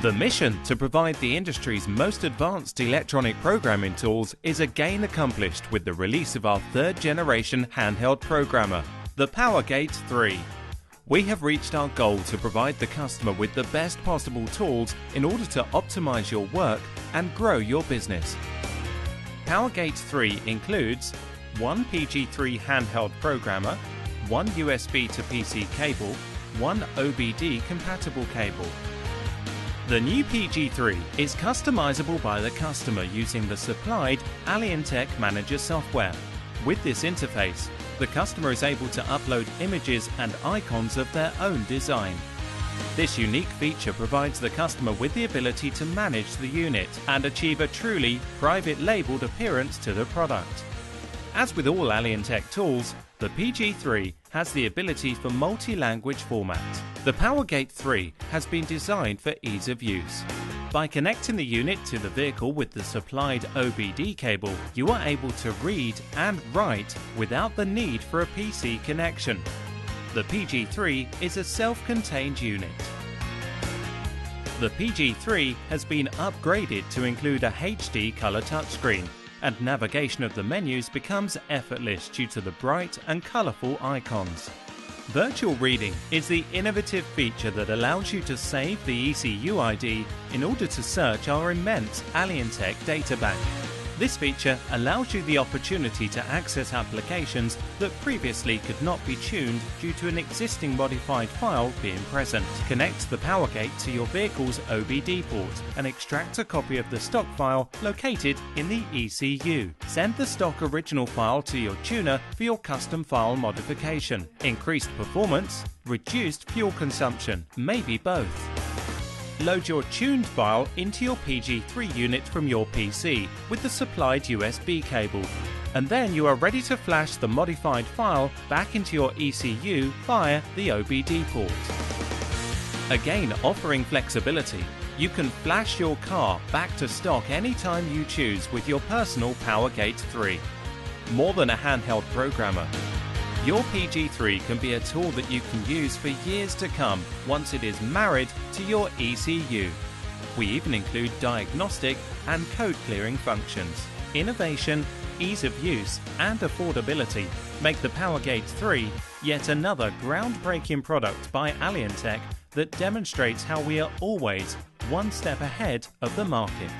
The mission to provide the industry's most advanced electronic programming tools is again accomplished with the release of our third-generation handheld programmer, the PowerGate3. We have reached our goal to provide the customer with the best possible tools in order to optimize your work and grow your business. PowerGate3 includes one PG3 handheld programmer, one USB to PC cable, one OBD compatible cable. The new PG3 is customizable by the customer using the supplied Alientech Manager software. With this interface, the customer is able to upload images and icons of their own design. This unique feature provides the customer with the ability to manage the unit and achieve a truly private labeled appearance to the product. As with all Alientech tools, the PG3 has the ability for multi-language format. The PowerGate3 has been designed for ease of use. By connecting the unit to the vehicle with the supplied OBD cable, you are able to read and write without the need for a PC connection. The PG3 is a self-contained unit. The PG3 has been upgraded to include a HD color touchscreen, and navigation of the menus becomes effortless due to the bright and colourful icons. Virtual reading is the innovative feature that allows you to save the ECU ID in order to search our immense Alientech databank. This feature allows you the opportunity to access applications that previously could not be tuned due to an existing modified file being present. Connect the PowerGate to your vehicle's OBD port and extract a copy of the stock file located in the ECU. Send the stock original file to your tuner for your custom file modification. Increased performance, reduced fuel consumption, maybe both. Load your tuned file into your PG3 unit from your PC with the supplied USB cable, and then you are ready to flash the modified file back into your ECU via the OBD port. Again, offering flexibility, you can flash your car back to stock anytime you choose with your personal PowerGate3. More than a handheld programmer, your PG3 can be a tool that you can use for years to come once it is married to your ECU. We even include diagnostic and code clearing functions. Innovation, ease of use and affordability make the PowerGate3 yet another groundbreaking product by Alientech that demonstrates how we are always one step ahead of the market.